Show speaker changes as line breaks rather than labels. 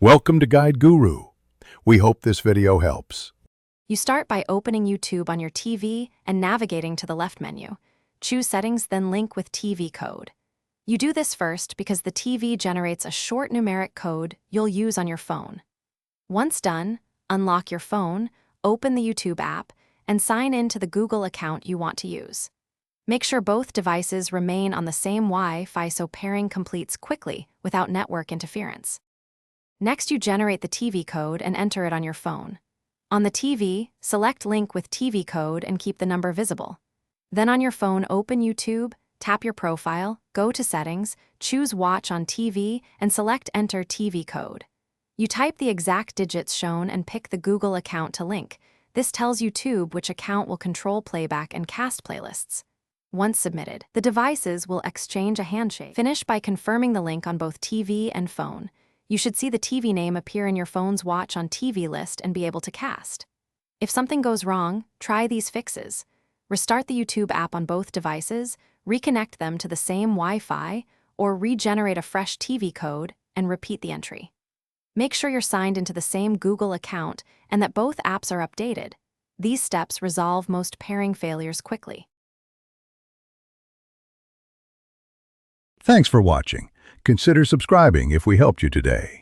Welcome to Guide Guru. We hope this video helps.
You start by opening YouTube on your TV and navigating to the left menu. Choose Settings, then Link with TV Code. You do this first because the TV generates a short numeric code you'll use on your phone. Once done, unlock your phone, open the YouTube app, and sign in to the Google account you want to use. Make sure both devices remain on the same Wi-Fi so pairing completes quickly without network interference. Next, you generate the TV code and enter it on your phone. On the TV, select Link with TV Code and keep the number visible. Then on your phone, open YouTube, tap your profile, go to Settings, choose Watch on TV, and select Enter TV Code. You type the exact digits shown and pick the Google account to link. This tells YouTube which account will control playback and cast playlists. Once submitted, the devices will exchange a handshake. Finish by confirming the link on both TV and phone. You should see the TV name appear in your phone's Watch on TV list and be able to cast. If something goes wrong, try these fixes. Restart the YouTube app on both devices, reconnect them to the same Wi-Fi, or regenerate a fresh TV code and repeat the entry. Make sure you're signed into the same Google account and that both apps are updated. These steps resolve most pairing failures quickly.
Thanks for watching. Consider subscribing if we helped you today.